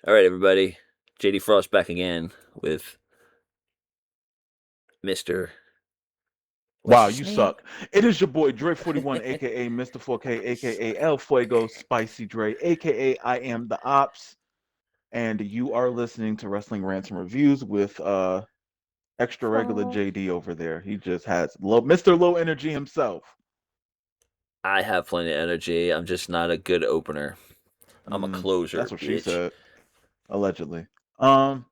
All right, everybody. JD Frost back again with Mr. What's Wow, his you name? suck. It is your boy Dre 41, aka Mr. 4K, aka El Fuego Spicy Dre, aka I am the Ops, and you are listening to Wrestling Rants and Reviews with extra regular Frost. JD over there. He just has Mr. Low Energy himself. I have plenty of energy. I'm just not a good opener. I'm a That's closer, what she bitch. said, allegedly. Um,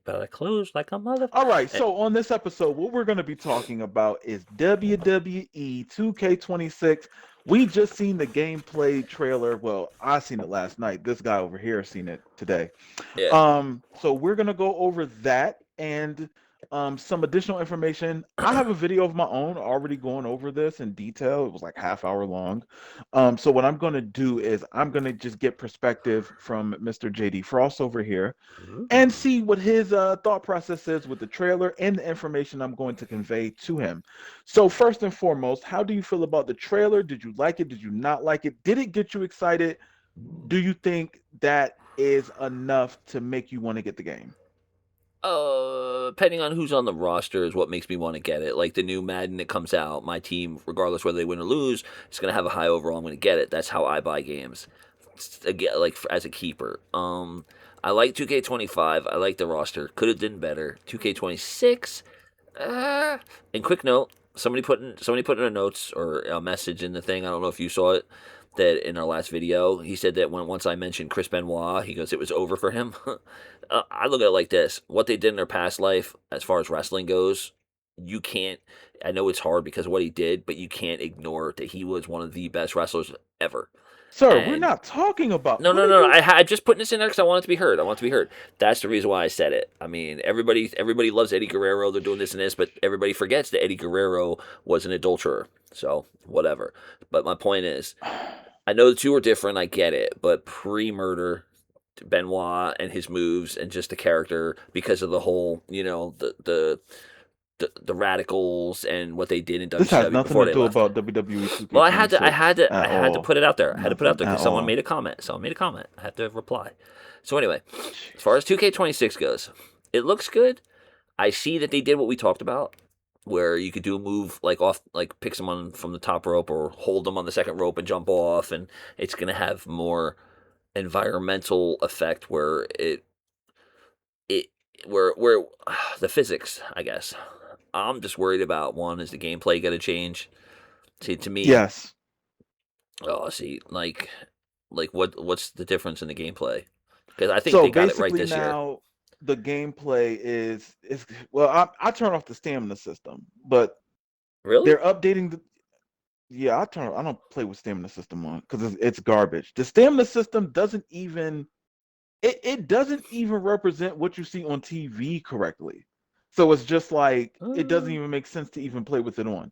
But I close like a mother. All right, Eh, so on this episode, what we're going to be talking about is WWE 2K26. We just seen the gameplay trailer. Well, I seen it last night. This guy over here seen it today. Yeah. So we're gonna go over that and some additional information. I have a video of my own already going over this in detail. It was like half hour long. So what I'm gonna do is I'm gonna just get perspective from Mr. JD Frost over here and Ooh. see what his thought process is with the trailer and the information I'm going to convey to him. So, first and foremost, how do you feel about the trailer? Did you like it? Did you not like it? Did it get you excited? Do you think that is enough to make you want to get the game? Depending on who's on the roster is what makes me want to get it. Like the new Madden that comes out, my team, regardless whether they win or lose, is gonna have a high overall. I'm gonna get it. That's how I buy games. Again, like as a keeper. I like 2K25. I like the roster. Could have done better. 2K26. And quick note: somebody put in the notes or a message in the thing. I don't know if you saw it. That in our last video, he said that once I mentioned Chris Benoit, he goes, it was over for him. I look at it like this: what they did in their past life, as far as wrestling goes, you can't. I know it's hard because of what he did, but you can't ignore that he was one of the best wrestlers ever. Sir, we're And not talking about no, what no, are no, no. you. I just putting this in there because I want it to be heard. I want it to be heard. That's the reason why I said it. I mean, everybody loves Eddie Guerrero. They're doing this and this, but everybody forgets that Eddie Guerrero was an adulterer. So whatever. But my point is, I know the two are different. I get it, but pre-murder, Benoit and his moves and just the character because of the whole, the radicals and what they did in This has WCW nothing before to they do left. about WWE Well, I had to, I had 2K26 to, at I had to all. put it out there. I had to put it out Nothing there at because someone all. made a comment. Someone made a comment. I had to reply. So anyway, as far Jeez. as 2K26 goes, it looks good. I see that they did what we talked about, where you could do a move like off, like pick someone from the top rope or hold them on the second rope and jump off, and it's gonna have more environmental effect where it where the physics, I guess. I'm just worried about one is the gameplay gonna change. See, to me, Yes. oh, see, like what's the difference in the gameplay? Because I think So they got it right basically this year. now the gameplay is well, I turn off the stamina system, but Really? they're updating the. Yeah, I don't play with stamina system on because it's garbage. The stamina system doesn't even it doesn't even represent what you see on TV correctly. So it's just like it doesn't Uh, even make sense to even play with it on.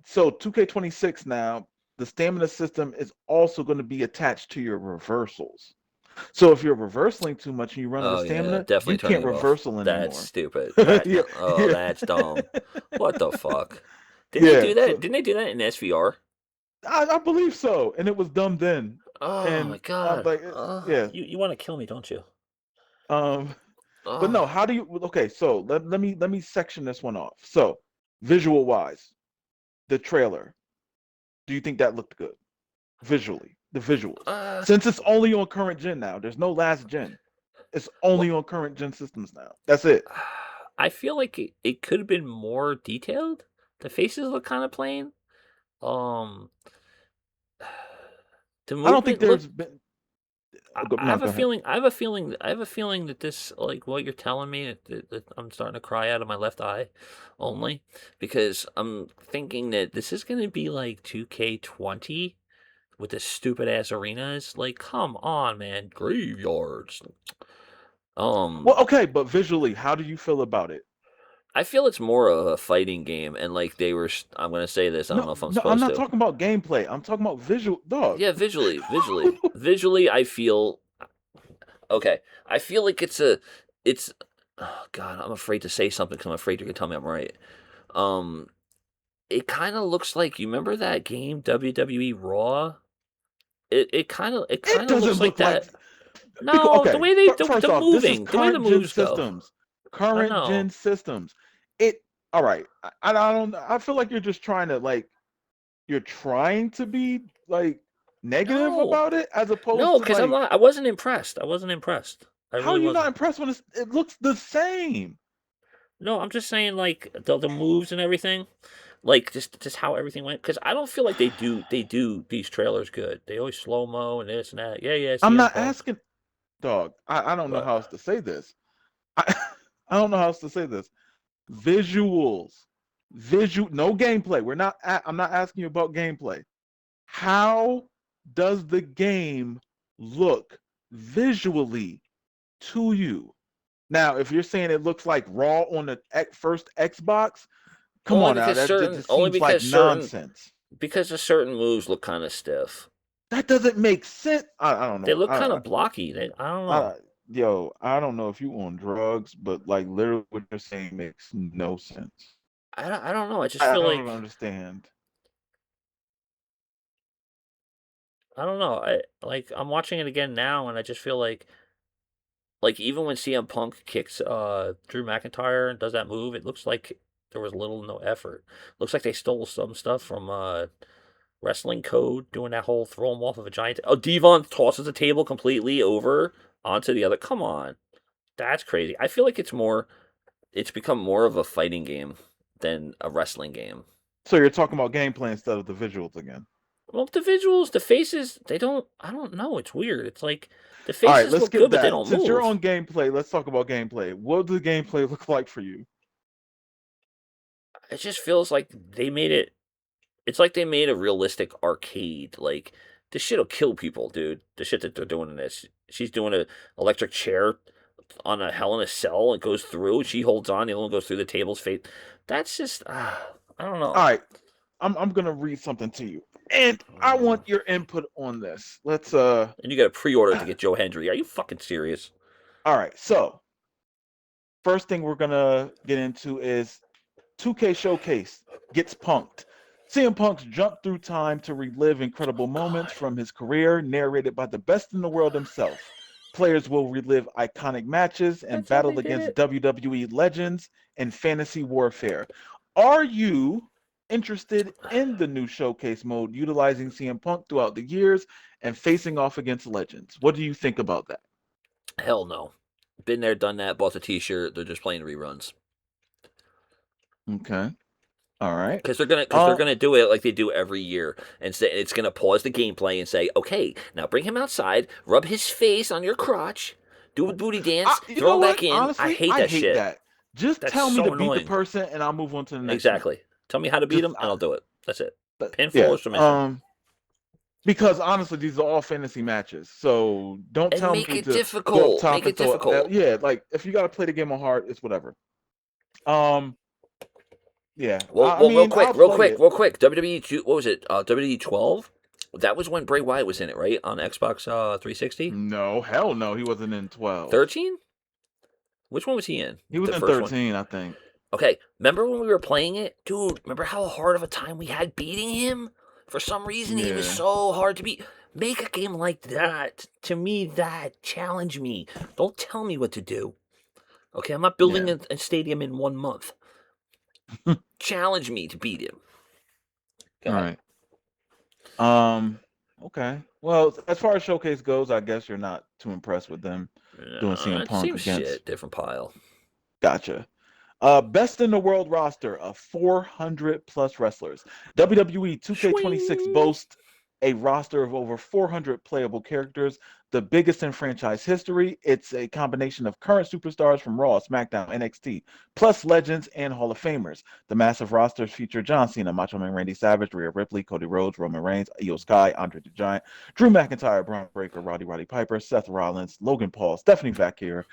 So 2K26 now, the stamina system is also going to be attached to your reversals. So if you're reversing too much and you run out of oh yeah, stamina, definitely you turning can't it off. reversal That's anymore. stupid. Yeah, Oh, yeah, that's dumb. What the fuck? Didn't they yeah. do that? So Didn't they do that in SVR? I believe so, and it was dumb then. Oh my And I'm god. like, yeah. You want to kill me, don't you? Um, but Oh, no, how do you? Okay, so let me section this one off. So, visual wise, the trailer. Do you think that looked good visually? The visuals, uh, since it's only on current gen now. There's no last gen. It's only well, on current gen systems now. That's it. I feel like it could have been more detailed. The faces look kind of plain. Um, the I don't think movement there's looked. been. I, Oh, go, I no, have a go ahead. feeling. I have a feeling. I have a feeling that this, like what you're telling me, that I'm starting to cry out of my left eye, only because I'm thinking that this is going to be like 2K20 with the stupid ass arenas. Like, come on, man, graveyards. Well, Um, okay, but visually, how do you feel about it? I feel it's more of a fighting game, and like they were. I'm going to say this. I don't No, know if I'm no, I'm supposed not to. talking about gameplay. I'm talking about visual, dog. Yeah, visually, I feel okay. I feel like it's. Oh God, I'm afraid to say something because I'm afraid you're gonna tell me I'm right. Um, it kind of looks like you remember that game WWE Raw. It kind of It looks doesn't like look like. that. No, the Okay, way they first the off, this is moving, the way the current gen moves go. systems. I Current gen know. systems. It all right. I don't. I feel like you're just trying to you're trying to be negative No, about it as opposed no, to because I'm not. I wasn't impressed. I wasn't impressed. I how are really you not wasn't. impressed when it looks the same? No, I'm just saying like the moves and everything, like just how everything went. Because I don't feel like they do these trailers good. They always slow mo and this and that. Yeah, yeah, I'm CM not Punk, asking, dog. I don't know but how else to say this. I, I don't know how else to say this. Visuals, no gameplay. I'm not asking you about gameplay. How does the game look visually to you? Now, if you're saying it looks like Raw on the first Xbox, come on now, that just only seems like because certain nonsense. because the certain moves look kind of stiff. That doesn't make sense. I don't They know. look kind of blocky. I don't know. Yo, I don't know if you on drugs, but literally what you're saying makes no sense. I don't know. I just I feel don't like understand. I don't know. I'm watching it again now, and I just feel like even when CM Punk kicks Drew McIntyre and does that move, it looks like there was little no effort. Looks like they stole some stuff from Wrestling Code, doing that whole throw him off of a giant. Oh, Devon tosses the table completely over onto the other. Come on, that's crazy. I feel like it's become more of a fighting game than a wrestling game. So you're talking about gameplay instead of the visuals again. Well, the visuals, the faces, they don't. I don't know. It's weird. It's like the All right, faces let's look skip good, but they that. don't Since you're move. on gameplay, let's talk about gameplay. What does the gameplay look like for you? It just feels like they made it. It's like they made a realistic arcade. Like this shit'll kill people, dude. The shit that they're doing in this. She's doing a electric chair on a Hell in a Cell. It goes through. She holds on. The other one goes through the table's fate. That's just. I don't All know. right, I'm gonna read something to you, and I Uh, want your input on this. Let's and you got to pre-order to get Joe Hendry. Are you fucking serious? All right, so first thing we're gonna get into is 2K Showcase gets punked. CM Punk's jump through time to relive incredible Oh moments God, from his career, narrated by the best in the world himself. Players will relive iconic matches and that's how they battle did against it. WWE legends in fantasy warfare. Are you interested in the new showcase mode utilizing CM Punk throughout the years and facing off against legends? What do you think about that? Hell no. Been there, done that. Bought the T-shirt. They're just playing reruns. Okay. All right. Because they're Uh, gonna do it like they do every year, and say it's gonna pause the gameplay and say, okay, now bring him outside, rub his face on your crotch, do a booty dance, you throw know him what? back in. I Honestly, hate I that hate shit. that. Just That's tell me to so beat the annoying. person and I'll move on to the next one. Exactly. Tell me how to beat Just him, and I'll do it. That's it. Pinfall yeah. or submission, Because honestly, these are all fantasy matches. So don't and tell make me it to go up difficult. top Make and it throw it. difficult. Yeah, like if you got to play the game on hard, it's whatever. Um, yeah. Well, I well, real mean, quick, I'll real play quick, it. real quick. What was it? WWE 12. That was when Bray Wyatt was in it, right? On Xbox 360. No, hell no, he wasn't in 12. 13. Which one was he in? He was The in first one. 13, I think. Okay, remember when we were playing it? Dude, remember how hard of a time we had beating him? For some reason, he was Yeah, so hard to beat. Make a game like that. To me, that. Challenge me. Don't tell me what to do. Okay, I'm not building yeah. a stadium in 1 month. Challenge me to beat him. Go All ahead. right. Um, okay. Well, as far as showcase goes, I guess you're not too impressed with them doing CM Punk Same against. shit, different pile. Gotcha. Best in the world roster of 400 plus wrestlers. WWE 2K26 Swing. boasts a roster of over 400 playable characters, the biggest in franchise history. It's a combination of current superstars from Raw, SmackDown, NXT, plus legends and Hall of Famers. The massive rosters feature John Cena, Macho Man Randy Savage, Rhea Ripley, Cody Rhodes, Roman Reigns, Io Sky, Andre the Giant, Drew McIntyre, Braun Breaker, Roddy Piper, Seth Rollins, Logan Paul, Stephanie Vacquier,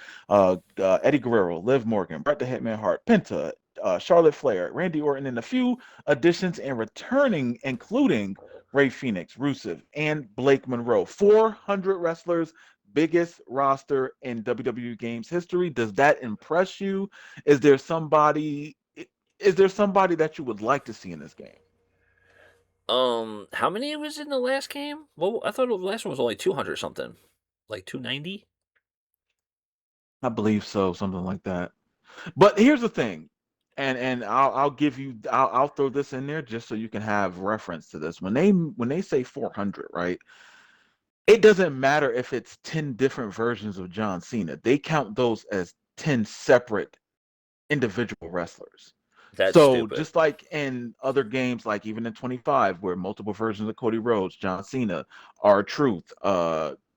Eddie Guerrero, Liv Morgan, Bret the Hitman Hart, Penta, Charlotte Flair, Randy Orton, and a few additions and returning, including Ray Phoenix, Rusev, and Blake Monroe. 400 wrestlers, biggest roster in WWE Games history. Does that impress you? Is there somebody? Is there somebody that you would like to see in this game? How many was in the last game? Well, I thought the last one was only 200 something. Like 290? I believe so, something like that. But here's the thing, and I'll give you I'll throw this in there just so you can have reference to this. When they say 400, right? It doesn't matter if it's 10 different versions of John Cena. They count those as 10 separate individual wrestlers. That's So stupid. just like in other games, like even in 25, where multiple versions of Cody Rhodes, John Cena, R-Truth,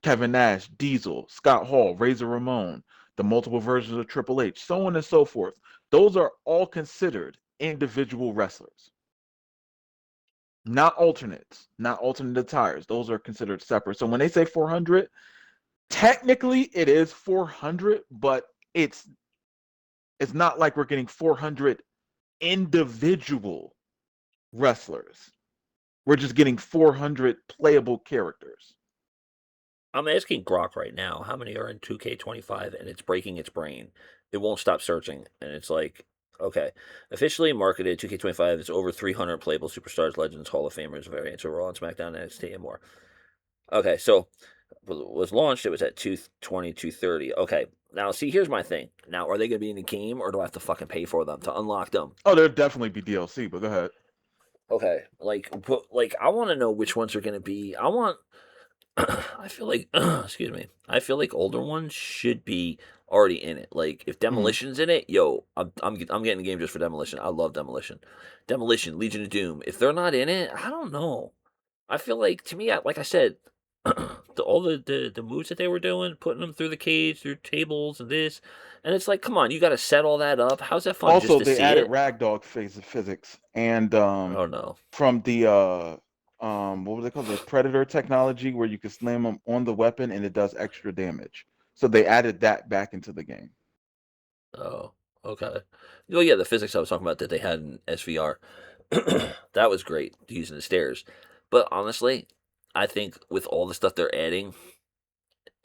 Kevin Nash, Diesel, Scott Hall, Razor Ramon, the multiple versions of Triple H, so on and so forth. Those are all considered individual wrestlers, not alternates, not alternate attires. Those are considered separate. So when they say 400, technically it is 400, but it's not like we're getting 400 individual wrestlers. We're just getting 400 playable characters. I'm asking Grok right now how many are in 2K25, and it's breaking its brain. It won't stop searching, and it's like, okay, officially marketed 2K25 is over 300 playable superstars, legends, Hall of Famers, variants of Raw and SmackDown, NXT, and more. Okay, so was launched, it was at 220, 230. Okay, now see, here's my thing. Now, are they going to be in the game, or do I have to fucking pay for them to unlock them? Oh, there'll definitely be DLC, but go ahead. Okay, like I want to know which ones are going to be. I want I feel like, excuse me, I feel like older ones should be already in it. Like if Mm-hmm. Demolition's in it, yo, I'm getting the game just for Demolition. I love Demolition, Demolition, Legion of Doom. If they're not in it, I don't know. I feel like to me, like I said, all the moves that they were doing, putting them through the cage, through tables and this, and it's like, come on, you got to set all that up. How's that fun just Also, to they see added it? ragdoll phase of physics and Oh no. from the what was it called? The Predator technology where you can slam them on the weapon and it does extra damage. So they added that back into the game. Oh, okay. Oh yeah, the physics I was talking about that they had in SVR. That was great using the stairs. But honestly, I think with all the stuff they're adding,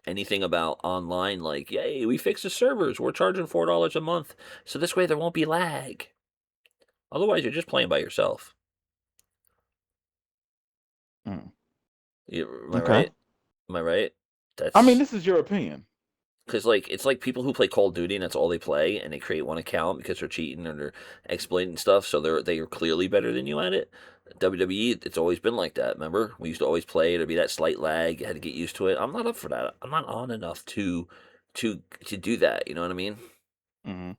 anything about online, like, yay, we fixed the servers, we're charging $4 a month, so this way there won't be lag. Otherwise, you're just playing by yourself. Mm. Am I Okay. right? Am I right? I mean, That's this is your opinion. because like it's like people who play Call of Duty and that's all they play, and they create one account because they're cheating and they're exploiting stuff, so they are clearly better than you at it. WWE, it's always been like that. Remember, we used to always play. There'd be that slight lag. You had to get used to it. I'm not up for that. I'm not on enough to do that. You know what I mean? Hmm.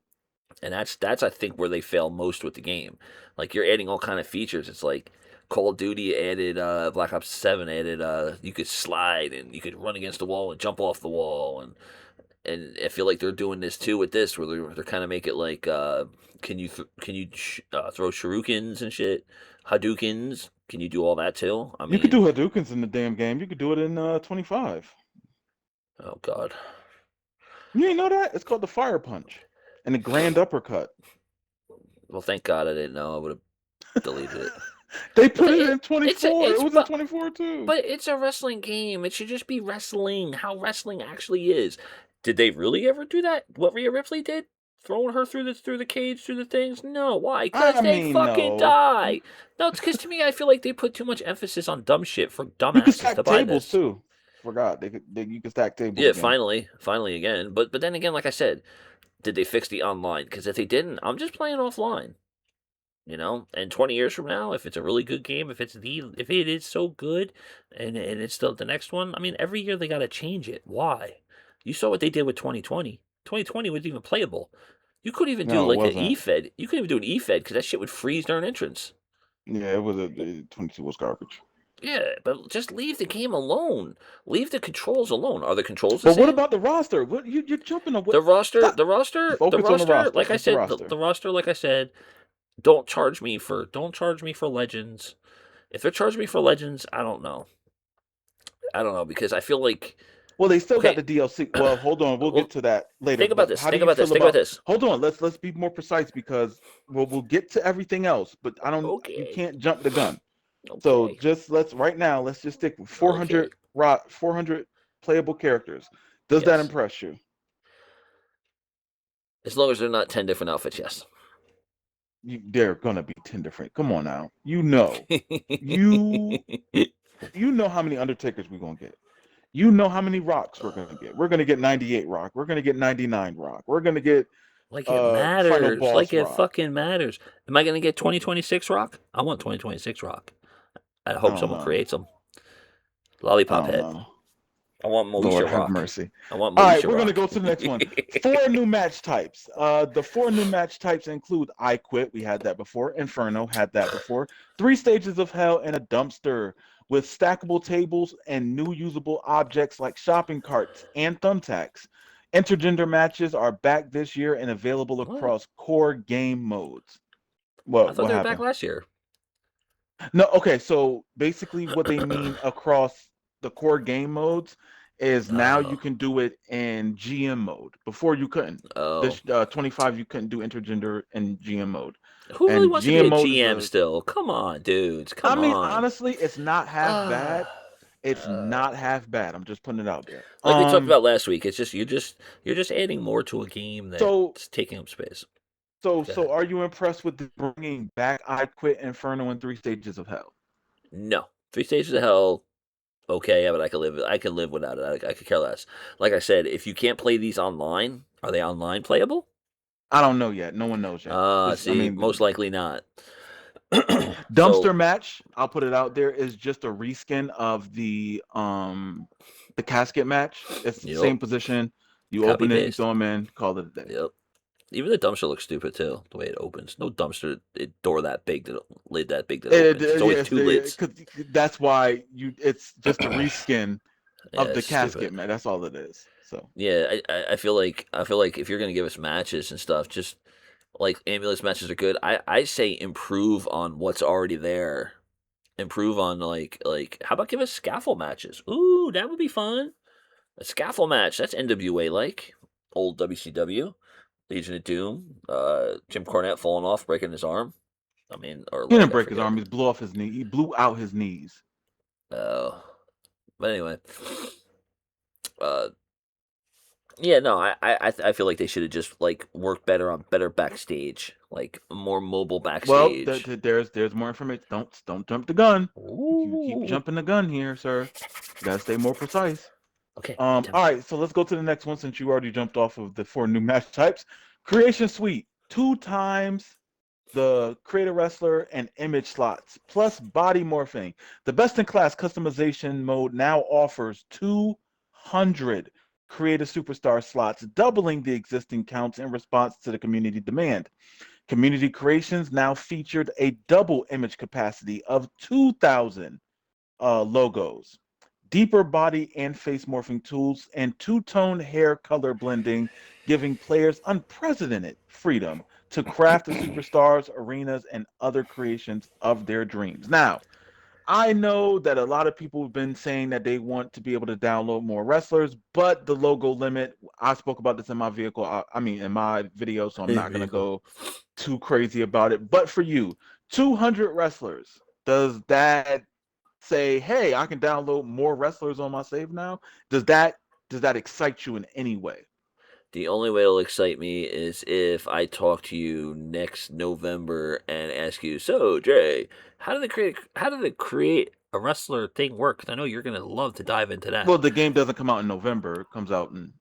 And that's I think where they fail most with the game. Like you're adding all kind of features. It's like Call of Duty added Black Ops 7 added you could slide and you could run against the wall and jump off the wall and I feel like they're doing this too with this, where they're kind of make it like, throw shurikens and shit, Hadoukens? Can you do all that too? I You could do mean, Hadoukens in the damn game. You could do it in 25. oh god. You ain't know that? It's called the Fire Punch and the Grand Uppercut. Well, thank God I didn't know. I would have deleted it. They But put it in a 24. It it's was in 24 too. but it's a wrestling game. It should just be wrestling. How wrestling actually is. Did they really ever do that? What Rhea Ripley did? Throwing her through the cage, through the things? No. Why? Because I they mean, fucking no. die. No, it's because to me, I feel like they put too much emphasis on dumb shit for You could dumbasses to stack buy tables this. too. Forgot you could stack tables Yeah, again. finally again. But then again, like I said, did they fix the online? Because if they didn't, I'm just playing offline. You know, and 20 years from now, if it's a really good game, if it is so good, and it's still the next one, I mean, every year they got to change it. Why? You saw what they did with 2020. 2020 wasn't even playable. You couldn't even do No, it like an wasn't. E-Fed. You couldn't even do an E-Fed because that shit would freeze during entrance. Yeah, it was the 22 was garbage. Yeah, but just leave the game alone. Leave the controls alone. Are the controls the But what same? about the roster? What you're jumping on what? The roster, Stop. the roster, the Focus on the roster. roster. Like I Just the said, roster. the roster. Like I said, don't charge me for legends. If they're charging me for legends, I don't know. I don't know because I feel like Well, they still got okay. the DLC. Well, hold on. We'll get Well, to that later. think about But this. how do Think you about this. feel Think about about? this. Hold on. Let's be more precise because we'll get to everything else. But I don't. You Okay. can't jump the gun. So Okay. just let's right now. Let's just stick with Okay. 400 playable characters. Does that Yes. impress you? As long as they're not 10 different outfits. Yes. They're gonna be 10 different. Come on now. You know. You you know how many Undertakers we're gonna get. You know how many rocks we're gonna get. We're gonna get 98 rock. We're gonna get 99 rock. We're gonna get Like it final matters. Like boss it rock. fucking matters. Am I gonna get 2026 rock? I want 2026 rock. I I hope don't someone know. creates them. I Lollipop don't head. know. I want Lord Moesha have rock. mercy. I want All right, Moesha we're gonna rock. go to the next one. Four new match types. The four new match types include I Quit. We had that before. Inferno had that before. Three stages of hell and a dumpster with stackable tables and new usable objects like shopping carts and thumbtacks. Intergender matches are back this year and available What? across core game modes. I What? thought What they were back happened? last year. No, okay, so basically what they mean across the core game modes is now you Oh, can do it in GM mode. Before you couldn't. oh. This 25 you couldn't do intergender in GM mode. Who really And wants to be GM a mode is GM a still? Come on, dudes. I Come mean on. honestly, it's not half bad. Ah. It's not half bad. I'm just putting it out there. Like we talked about last week, it's just you're just adding more to a game So that's taking up space. Go so ahead. are you impressed with bringing back I Quit Inferno and Three Stages of Hell? No, Three Stages of Hell. Okay, yeah, but I can live. I can live without it. I could care less. Like I said, if you can't play these online, are they online playable? I don't know yet. No one knows yet. This I See, most mean likely not. So, Dumpster Match, I'll put it out there, is just a reskin of the casket match. It's the yep, same position. You copy open it, you paste. throw them in, call it a day. Yep. Even the dumpster looks stupid too. The way it opens. No dumpster door that big that lid that big that opens. There's always Yes, two lids. because that's why you. It's just a reskin Yeah, of the it's stupid. casket match. That's all it is. So Yeah, I feel like if you're gonna give us matches and stuff, just like ambulance matches are good. I say improve on what's already there. Improve on like how about give us scaffold matches? Ooh, that would be fun. A scaffold match. That's NWA like old WCW. Legion of Doom. Jim Cornette falling off, breaking his arm. I mean, or he didn't leg. I break his forget. arm. He blew off his knee. He blew out his knees. Oh, but anyway, uh, yeah, no, I feel like they should have just like worked better on better backstage, like more mobile Well, backstage. there's more information. Don't jump the gun. You keep Ooh, jumping the gun here, sir. You gotta stay more precise. okay, tell All me. right, so let's go to the next one since you already jumped off of the four new match types. Creation Suite, two times the creator wrestler and image slots, plus body morphing. The best in class customization mode now offers 200 creative superstar slots, doubling the existing counts in response to the community demand. Community creations now featured a double image capacity of 2,000 logos, deeper body and face morphing tools, and two-tone hair color blending, giving players unprecedented freedom to craft the superstars, arenas, and other creations of their dreams. Now, I know that a lot of people have been saying that they want to be able to download more wrestlers, but the logo limit, I spoke about this in my vehicle, I mean, in my video, so I'm Hey, not going to Vigo. go too crazy about it. But for you, 200 wrestlers, does that say, "Hey, I can download more wrestlers on my save now"? Does that excite you in any way? The only way it'll excite me is if I talk to you next November and ask you, so Jay, how did the create a wrestler thing work? 'Cause I know you're gonna love to dive into that. Well, the game doesn't come out in November; it comes out in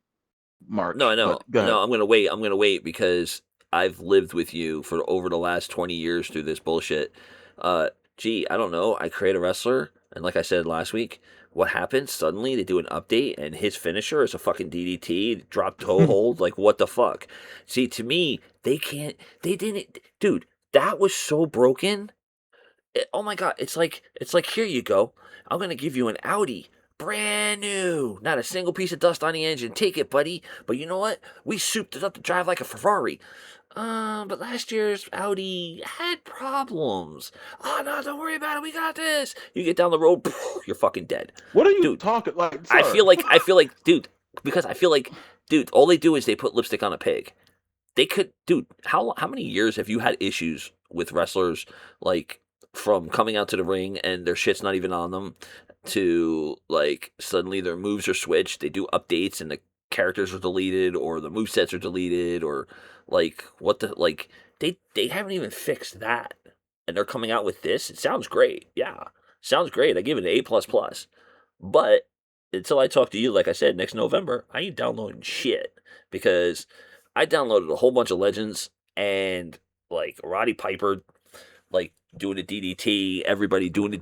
No, March. I know. But go No, ahead. I'm gonna wait. I'm gonna wait because I've lived with you for over the last 20 years through this bullshit. Uh, Gee, I don't know. I create a wrestler, and like I said last week, what happens? Suddenly they do an update, and his finisher is a fucking DDT, drop toe hold. Like what the fuck? See, to me, they can't. They didn't, dude. That was so broken. Oh my god, it's like here you go. I'm gonna give you an Audi, brand new, not a single piece of dust on the engine. Take it, buddy. But you know what? We souped it up to drive like a Ferrari. But last year's Audi had problems. Oh no, don't worry about it. We got this. You get down the road, you're fucking dead, What are you dude. talking like, I sir? feel like I feel like, dude, because I feel like, dude, all they do is they put lipstick on a pig. They could, dude. How many years have you had issues with wrestlers like from coming out to the ring and their shit's not even on them to like suddenly their moves are switched. They do updates and the characters are deleted or the move sets are deleted or like what the like they haven't even fixed that and they're coming out with this. It sounds great, yeah, sounds great. I give it an A plus plus, but until I talk to you, like I said, next November, I ain't downloading shit because I downloaded a whole bunch of legends and like Roddy Piper, like doing a DDT, everybody doing a